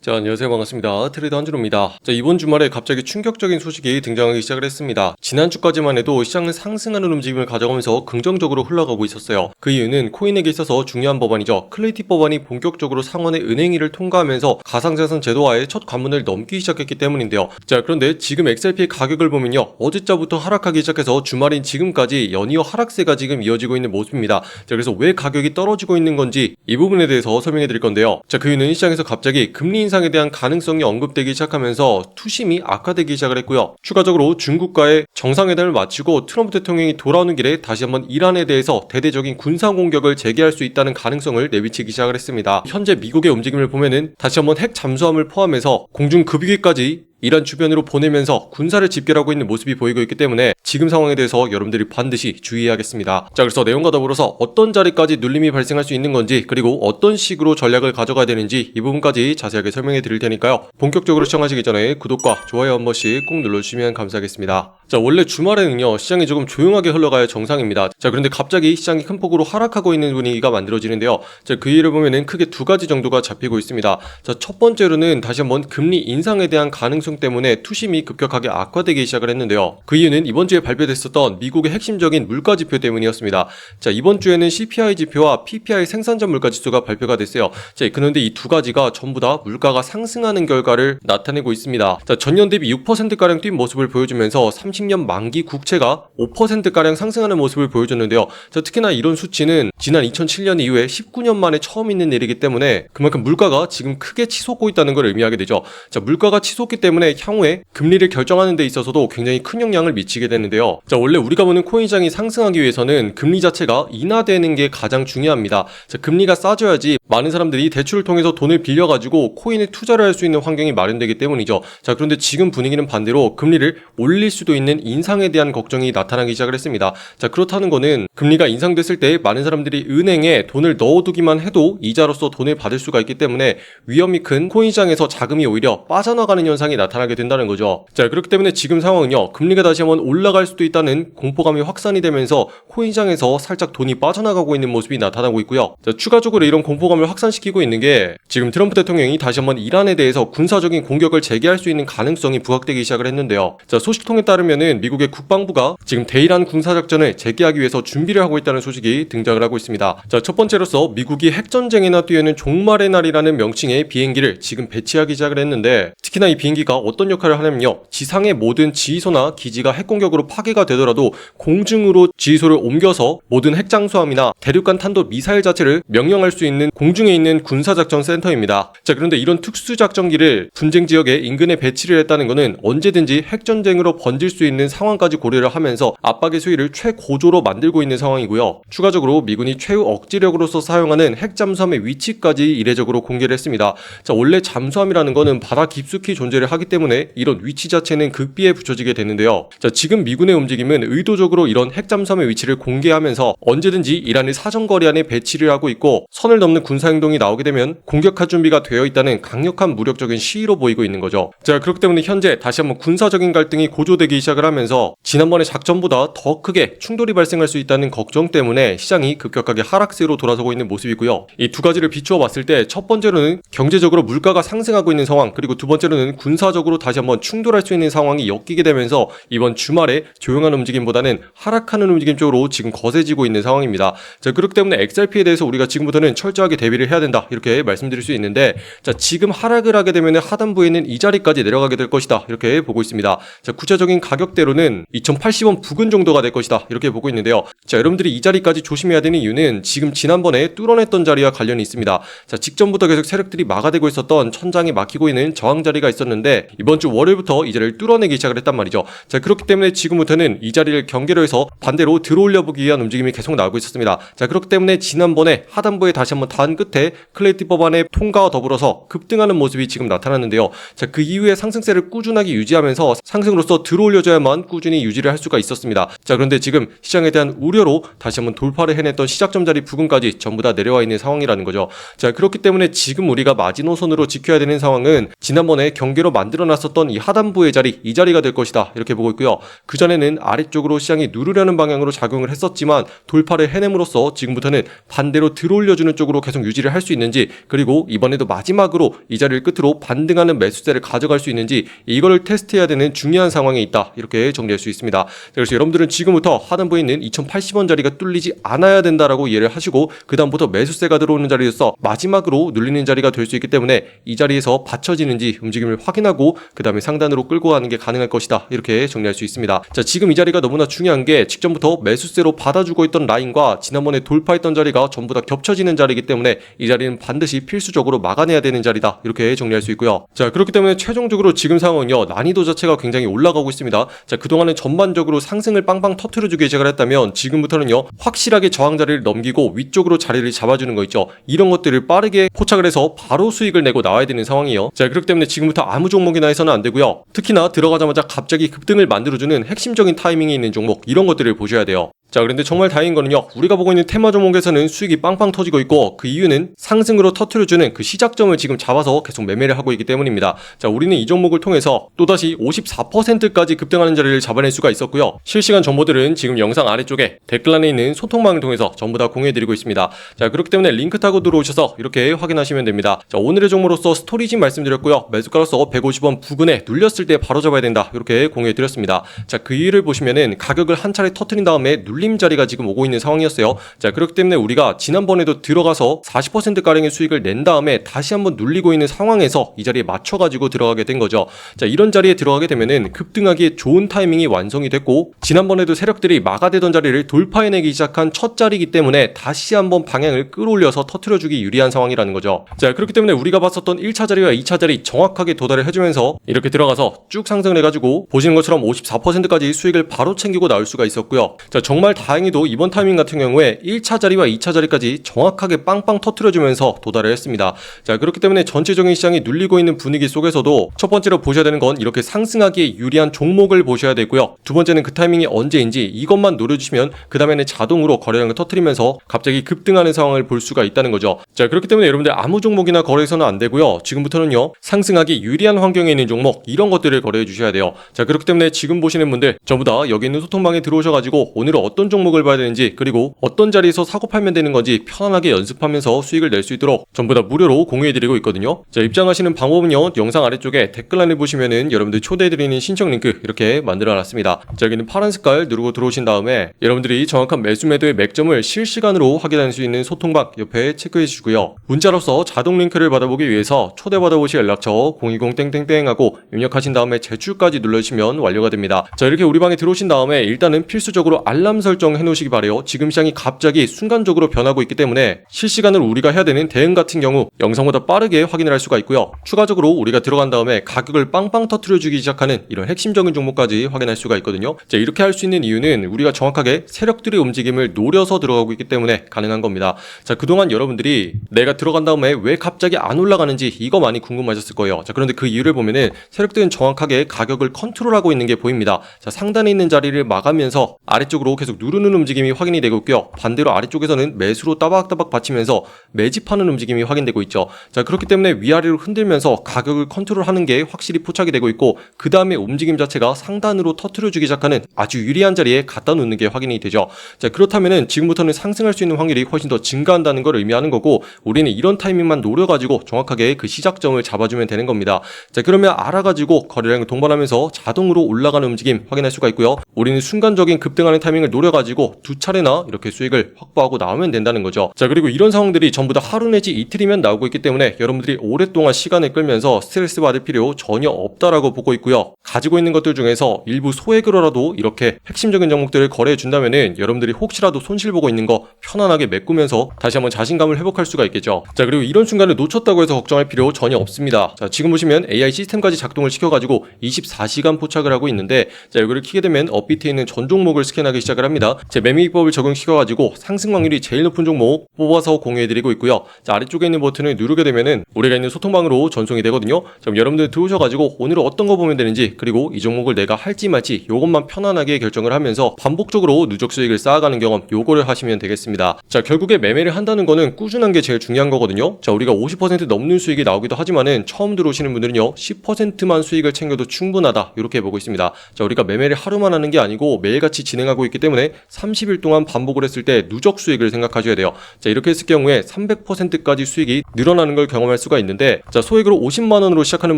자, 안녕하세요. 반갑습니다. 트레이더 한준호입니다. 자, 이번 주말에 갑자기 충격적인 소식이 등장하기 시작을 했습니다. 지난주까지만 해도 시장은 상승하는 움직임을 가져가면서 긍정적으로 흘러가고 있었어요. 그 이유는 코인에게 있어서 중요한 법안이죠. 클레이티 법안이 본격적으로 상원의 은행위를 통과하면서 가상자산 제도화의 첫 관문을 넘기 시작했기 때문인데요. 자, 그런데 지금 XRP의 가격을 보면요, 어제자부터 하락하기 시작해서 주말인 지금까지 연이어 하락세가 지금 이어지고 있는 모습입니다. 자, 그래서 왜 가격이 떨어지고 있는 건지 이 부분에 대해서 설명해 드릴 건데요. 자, 그 이유는 시장에서 갑자기 금리 인상에 대한 가능성이 언급되기 시작하면서 투심이 악화되기 시작을 했고요. 추가적으로 중국과의 정상회담을 마치고 트럼프 대통령이 돌아오는 길에 다시 한번 이란에 대해서 대대적인 군사 공격을 재개할 수 있다는 가능성을 내비치기 시작을 했습니다. 현재 미국의 움직임을 보면은 다시 한번 핵 잠수함을 포함해서 공중 급유기까지 이란 주변으로 보내면서 군사를 집결하고 있는 모습이 보이고 있기 때문에 지금 상황에 대해서 여러분들이 반드시 주의해야겠습니다. 자, 그래서 내용과 더불어서 어떤 자리까지 눌림이 발생할 수 있는 건지, 그리고 어떤 식으로 전략을 가져가야 되는지 이 부분까지 자세하게 설명해 드릴 테니까요. 본격적으로 시청하시기 전에 구독과 좋아요 한 번씩 꼭 눌러주시면 감사하겠습니다. 자, 원래 주말에는요, 시장이 조금 조용하게 흘러가야 정상입니다. 자, 그런데 갑자기 시장이 큰 폭으로 하락하고 있는 분위기가 만들어지는데요. 자, 그 이유를 보면은 크게 두 가지 정도가 잡히고 있습니다. 자, 첫 번째로는 다시 한번 금리 인상에 대한 가능성 때문에 투심이 급격하게 악화되기 시작을 했는데요. 그 이유는 이번 주에 발표됐었던 미국의 핵심적인 물가 지표 때문이었습니다. 자, 이번 주에는 CPI 지표와 PPI 생산자 물가 지수가 발표가 됐어요. 자, 그런데 이 두 가지가 전부 다 물가가 상승하는 결과를 나타내고 있습니다. 자, 전년 대비 6%가량 뛴 모습을 보여주면서 30년 만기 국채가 5%가량 상승하는 모습을 보여줬는데요. 자, 특히나 이런 수치는 지난 2007년 이후에 19년 만에 처음 있는 일이기 때문에 그만큼 물가가 지금 크게 치솟고 있다는 걸 의미하게 되죠. 자, 물가가 치솟기 때문에 향후에 금리를 결정하는 데 있어서도 굉장히 큰 영향을 미치게 되는데요. 자, 원래 우리가 보는 코인시장이 상승하기 위해서는 금리 자체가 인하되는 게 가장 중요합니다. 자, 금리가 싸져야지 많은 사람들이 대출을 통해서 돈을 빌려가지고 코인에 투자를 할 수 있는 환경이 마련되기 때문이죠. 자, 그런데 지금 분위기는 반대로 금리를 올릴 수도 있는 인상에 대한 걱정이 나타나기 시작을 했습니다. 자, 그렇다는 거는 금리가 인상됐을 때 많은 사람들이 은행에 돈을 넣어두기만 해도 이자로서 돈을 받을 수가 있기 때문에 위험이 큰 코인시장에서 자금이 오히려 빠져나가는 현상이 나타나게 된다는 거죠. 자, 그렇기 때문에 지금 상황은요, 금리가 다시 한번 올라갈 수도 있다는 공포감이 확산이 되면서 코인시장에서 살짝 돈이 빠져나가고 있는 모습이 나타나고 있고요. 자, 추가적으로 이런 공포감을 확산시키고 있는 게 지금 트럼프 대통령이 다시 한번 이란에 대해서 군사적인 공격을 재개할 수 있는 가능성이 부각되기 시작을 했는데요. 자, 소식통에 따르면은 미국의 국방부가 지금 대이란 군사작전을 재개하기 위해서 준비를 하고 있다는 소식이 등장을 하고 있습니다. 자, 첫 번째로서 미국이 핵전쟁에나 뛰어는 종말의 날이라는 명칭의 비행기를 지금 배치하기 시작을 했는데, 특히나 이 비행기가 어떤 역할을 하냐면요, 지상의 모든 지휘소나 기지가 핵공격으로 파괴가 되더라도 공중으로 지휘소를 옮겨서 모든 핵장수함이나 대륙간 탄도 미사일 자체를 명령할 수 있는 공중에 있는 군사작전 센터입니다. 자, 그런데 이런 특수작전기를 분쟁 지역에 인근에 배치를 했다는 것은 언제든지 핵전쟁으로 번질 수 있는 상황까지 고려를 하면서 압박의 수위를 최고조로 만들고 있는 상황이고요. 추가적으로 미군이 최후 억지력으로서 사용하는 핵잠수함의 위치까지 이례적으로 공개를 했습니다. 자, 원래 잠수함이라는 것은 바다 깊숙이 존재를 하기 때문에 이런 위치 자체는 극비에 붙여지게 되는데요. 자, 지금 미군의 움직임은 의도적으로 이런 핵잠수함의 위치를 공개하면서 언제든지 이란의 사정거리 안에 배치를 하고 있고, 선을 넘는 군사행동이 나오게 되면 공격할 준비가 되어 있다는 강력한 무력적인 시위로 보이고 있는 거죠. 자, 그렇기 때문에 현재 다시 한번 군사적인 갈등이 고조되기 시작을 하면서 지난번의 작전보다 더 크게 충돌이 발생할 수 있다는 걱정 때문에 시장이 급격하게 하락세로 돌아서고 있는 모습이고요. 이 두 가지를 비추어 봤을 때 첫 번째로는 경제적으로 물가가 상승하고 있는 상황, 그리고 두 번째로는 군사적으로 다시 한번 충돌할 수 있는 상황이 엮이게 되면서 이번 주말에 조용한 움직임보다는 하락하는 움직임 쪽으로 지금 거세지고 있는 상황입니다. 자, 그렇기 때문에 XRP에 대해서 우리가 지금부터는 철저하게 대비를 해야 된다, 이렇게 말씀드릴 수 있는데, 자, 지금 하락을 하게 되면 하단부에는 이 자리까지 내려가게 될 것이다, 이렇게 보고 있습니다. 자, 구체적인 가격대로는 2080원 부근 정도가 될 것이다, 이렇게 보고 있는데요. 자, 여러분들이 이 자리까지 조심해야 되는 이유는 지금 지난번에 뚫어냈던 자리와 관련이 있습니다. 자, 직전부터 계속 세력들이 막아대고 있었던 천장이 막히고 있는 저항 자리가 있었는데 이번 주 월요일부터 이 자리를 뚫어내기 시작을 했단 말이죠. 자, 그렇기 때문에 지금부터는 이 자리를 경계로 해서 반대로 들어올려보기 위한 움직임이 계속 나오고 있었습니다. 자, 그렇기 때문에 지난번에 하단부에 다시 한번 닿은 끝에 클레이티 법안의 통과와 더불어서 급등하는 모습이 지금 나타났는데요. 자, 그 이후에 상승세를 꾸준하게 유지하면서 상승으로서 들어올려줘야 이루어져야만 꾸준히 유지를 할 수가 있었습니다. 자, 그런데 지금 시장에 대한 우려로 다시 한번 돌파를 해냈던 시작점 자리 부근까지 전부 다 내려와 있는 상황이라는 거죠. 자, 그렇기 때문에 지금 우리가 마지노선으로 지켜야 되는 상황은 지난번에 경계로 만들어놨었던 이 하단부의 자리, 이 자리가 될 것이다 이렇게 보고 있고요. 그전에는 아래쪽으로 시장이 누르려는 방향으로 작용을 했었지만 돌파를 해냄으로써 지금부터는 반대로 들어올려주는 쪽으로 계속 유지를 할 수 있는지, 그리고 이번에도 마지막으로 이 자리를 끝으로 반등하는 매수세를 가져갈 수 있는지 이거를 테스트해야 되는 중요한 상황에 있다 이렇게 정리할 수 있습니다. 그래서 여러분들은 지금부터 하단부에 있는 2080원 자리가 뚫리지 않아야 된다라고 이해를 하시고 그 다음부터 매수세가 들어오는 자리에서 마지막으로 눌리는 자리가 될 수 있기 때문에 이 자리에서 받쳐지는지 움직임을 확인하고 그 다음에 상단으로 끌고 가는 게 가능할 것이다 이렇게 정리할 수 있습니다. 자, 지금 이 자리가 너무나 중요한 게 직전부터 매수세로 받아주고 있던 라인과 지난번에 돌파했던 자리가 전부 다 겹쳐지는 자리이기 때문에 이 자리는 반드시 필수적으로 막아내야 되는 자리다 이렇게 정리할 수 있고요. 자, 그렇기 때문에 최종적으로 지금 상황은요, 난이도 자체가 굉장히 올라가고 있습니다. 자, 그동안은 전반적으로 상승을 빵빵 터트려주기 시작을 했다면 지금부터는요 확실하게 저항 자리를 넘기고 위쪽으로 자리를 잡아주는 거 있죠. 이런 것들을 빠르게 포착을 해서 바로 수익을 내고 나와야 되는 상황이에요. 자, 그렇기 때문에 지금부터 아무 종목이나 해서는 안 되고요. 특히나 들어가자마자 갑자기 급등을 만들어주는 핵심적인 타이밍이 있는 종목, 이런 것들을 보셔야 돼요. 자, 그런데 정말 다행인 거는요, 우리가 보고 있는 테마 종목에서는 수익이 빵빵 터지고 있고 그 이유는 상승으로 터트려주는 그 시작점을 지금 잡아서 계속 매매를 하고 있기 때문입니다. 자, 우리는 이 종목을 통해서 또다시 54%까지 급등하는 자리를 잡아낼 수가 있었고요. 실시간 정보들은 지금 영상 아래쪽에 댓글란에 있는 소통방을 통해서 전부 다 공유해드리고 있습니다. 자, 그렇기 때문에 링크 타고 들어오셔서 이렇게 확인하시면 됩니다. 자, 오늘의 종목으로서 스토리진 말씀드렸고요. 매수가로서 150원 부근에 눌렸을 때 바로 잡아야 된다 이렇게 공유해드렸습니다. 자, 그 이유를 보시면은 가격을 한 차례 터트린 다음에 눌림 자리가 지금 오고 있는 상황이었어요. 자, 그렇기 때문에 우리가 지난번에도 들어가서 40%가량의 수익을 낸 다음에 다시 한번 눌리고 있는 상황에서 이 자리에 맞춰가지고 들어가게 된 거죠. 자, 이런 자리에 들어가게 되면은 급등하기에 좋은 타이밍이 완성이 됐고 지난번에도 세력들이 막아대던 자리를 돌파해내기 시작한 첫 자리이기 때문에 다시 한번 방향을 끌어올려서 터트려주기 유리한 상황이라는 거죠. 자, 그렇기 때문에 우리가 봤었던 1차 자리와 2차 자리 정확하게 도달을 해주면서 이렇게 들어가서 쭉 상승을 해가지고 보시는 것처럼 54%까지 수익을 바로 챙기고 나올 수가 있었고요. 자, 정말 다행히도 이번 타이밍 같은 경우에 1차 자리와 2차 자리까지 정확하게 빵빵 터트려주면서 도달을 했습니다. 자, 그렇기 때문에 전체적인 시장이 눌리고 있는 분위기 속에서도 첫 번째로 보셔야 되는 건 이렇게 상승하기에 유리한 종목을 보셔야 되고요. 두 번째는 그 타이밍이 언제인지 이것만 노려주시면 그 다음에는 자동으로 거래량을 터트리면서 갑자기 급등하는 상황을 볼 수가 있다는 거죠. 자, 그렇기 때문에 여러분들 아무 종목이나 거래해서는 안 되고요. 지금부터는요 상승하기 유리한 환경에 있는 종목, 이런 것들을 거래해 주셔야 돼요. 자, 그렇기 때문에 지금 보시는 분들 전부 다 여기 있는 소통방에 들어오셔가지고 오늘은 어떤 종목을 봐야 되는지, 그리고 어떤 자리에서 사고 팔면 되는 건지 편안하게 연습하면서 수익을 낼 수 있도록 전부 다 무료로 공유해드리고 있거든요. 자, 입장하시는 방법은요 영상 아래쪽에 댓글란에 보시면은 여러분들 초대해드리는 신청 링크 이렇게 만들어놨습니다. 자, 여기는 파란 색깔 누르고 들어오신 다음에 여러분들이 정확한 매수 매도의 맥점을 실시간으로 확인할 수 있는 소통방 옆에 체크해 주시고요. 문자로서 자동 링크를 받아보기 위해서 초대받아보실 연락처 020 하고 입력하신 다음에 제출까지 눌러주시면 완료가 됩니다. 자, 이렇게 우리 방에 들어오신 다음에 일단은 필수적으로 알람 설정 해놓으시기 바래요. 지금 시장이 갑자기 순간적으로 변하고 있기 때문에 실시간으로 우리가 해야 되는 대응 같은 경우 영상보다 빠르게 확인을 할 수가 있고요. 추가적으로 우리가 들어간 다음에 가격을 빵빵 터트려주기 시작하는 이런 핵심적인 종목까지 확인할 수가 있거든요. 자, 이렇게 할 수 있는 이유는 우리가 정확하게 세력들의 움직임을 노려서 들어가고 있기 때문에 가능한 겁니다. 자, 그동안 여러분들이 내가 들어간 다음에 왜 갑자기 안 올라가는지 이거 많이 궁금하셨을 거예요. 자, 그런데 그 이유를 보면은 세력들은 정확하게 가격을 컨트롤하고 있는 게 보입니다. 자, 상단에 있는 자리를 막으면서 아래쪽으로 계속 누르는 움직임이 확인이 되고 있고요. 반대로 아래쪽에서는 매수로 따박따박 받치면서 매집하는 움직임이 확인되고 있죠. 자, 그렇기 때문에 위아래로 흔들면서 가격을 컨트롤하는 게 확실히 포착이 되고 있고 그 다음에 움직임 자체가 상단으로 터트려주기 시작하는 아주 유리한 자리에 갖다 놓는 게 확인이 되죠. 자, 그렇다면은 지금부터는 상승할 수 있는 확률이 훨씬 더 증가한다는 걸 의미하는 거고 우리는 이런 타이밍만 노려가지고 정확하게 그 시작점을 잡아주면 되는 겁니다. 자, 그러면 알아가지고 거래량을 동반하면서 자동으로 올라가는 움직임 확인할 수가 있고요. 우리는 순간적인 급등하는 타이밍을 노려가지고 두 차례나 이렇게 수익을 확보하고 나오면 된다는 거죠. 자, 그리고 이런 상황들이 전부 다 하루 내지 이틀이면 나오고 있기 때문에 여러분들이 오랫동안 시간을 끌면서 스트레스 받을 필요 전혀 없다라고 보고 있고요. 가지고 있는 것들 중에서 일부 소액으로라도 이렇게 핵심적인 종목들을 거래해 준다면은 여러분들이 혹시라도 손실 보고 있는 거 편안하게 메꾸면서 다시 한번 자신감을 회복할 수가 있겠죠. 자, 그리고 이런 순간을 놓쳤다고 해서 걱정할 필요 전혀 없습니다. 자, 지금 보시면 AI 시스템까지 작동을 시켜가지고 24시간 포착을 하고 있는데 자, 여기를 키게 되면 업비트에 있는 전 종목을 스캔하기 시작을 합니다. 제 매매기법을 적용시켜가지고 상승 확률이 제일 높은 종목 뽑아서 공유해드리고 있고요. 자, 아래쪽에 있는 버튼을 누르게 되면은 우리가 있는 소통방으로 전송이 되거든요. 그럼 여러분들 들어오셔가지고 오늘은 어떤 거 보면 되는지, 그리고 이 종목을 내가 할지 말지 요것만 편안하게 결정을 하면서 반복적으로 누적 수익을 쌓아가는 경험 요거를 하시면 되겠습니다. 자, 결국에 매매를 한다는 거는 꾸준한 게 제일 중요한 거거든요. 자, 우리가 50% 넘는 수익이 나오기도 하지만은 처음 들어오시는 분들은요 10%만 수익을 챙겨도 충분하다 이렇게 보고 있습니다. 자, 우리가 매매를 하루만 하는 게 아니고 매일같이 진행하고 있기 때문에 30일 동안 반복을 했을 때 누적 수익을 생각하셔야 돼요. 자, 이렇게 했을 경우에 300%까지 수익이 늘어나는 걸 경험할 수가 있는데, 자, 소액으로 50만원으로 시작하는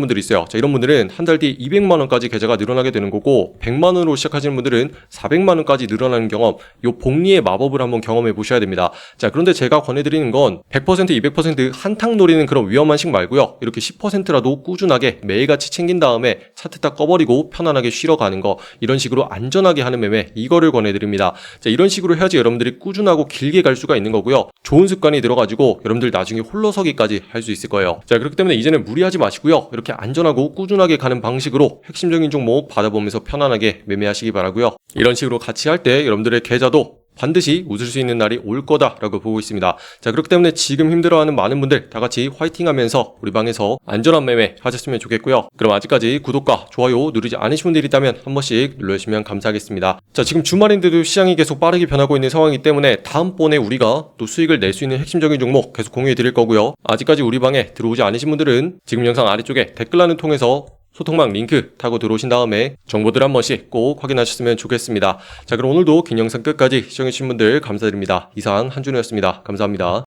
분들이 있어요. 자, 이런 분들은 한 달 뒤 200만원까지 계좌가 늘어나게 되는 거고, 100만원으로 시작하시는 분들은 400만원까지 늘어나는 경험, 요 복리의 마법을 한번 경험해 보셔야 됩니다. 자, 그런데 제가 권해드리는 건 100% 200% 한탕 노리는 그런 위험한 식 말고요, 이렇게 10%라도 꾸준하게 매일같이 챙긴 다음에 차트 딱 꺼버리고 편안하게 쉬러 가는 거, 이런 식으로 안전하게 하는 매매, 이거를 권해드립니다. 자, 이런 식으로 해야지 여러분들이 꾸준하고 길게 갈 수가 있는 거고요. 좋은 습관이 들어가지고 여러분들 나중에 홀로서기까지 할 수 있을 거예요. 자, 그렇기 때문에 이제는 무리하지 마시고요. 이렇게 안전하고 꾸준하게 가는 방식으로 핵심적인 종목 받아보면서 편안하게 매매하시기 바라고요. 이런 식으로 같이 할 때 여러분들의 계좌도 반드시 웃을 수 있는 날이 올 거다라고 보고 있습니다. 자, 그렇기 때문에 지금 힘들어하는 많은 분들 다 같이 화이팅하면서 우리 방에서 안전한 매매 하셨으면 좋겠고요. 그럼 아직까지 구독과 좋아요 누르지 않으신 분들이 있다면 한 번씩 눌러주시면 감사하겠습니다. 자, 지금 주말인데도 시장이 계속 빠르게 변하고 있는 상황이기 때문에 다음번에 우리가 또 수익을 낼 수 있는 핵심적인 종목 계속 공유해 드릴 거고요. 아직까지 우리 방에 들어오지 않으신 분들은 지금 영상 아래쪽에 댓글란을 통해서 소통방 링크 타고 들어오신 다음에 정보들 한 번씩 꼭 확인하셨으면 좋겠습니다. 자, 그럼 오늘도 긴 영상 끝까지 시청해주신 분들 감사드립니다. 이상 한준호였습니다. 감사합니다.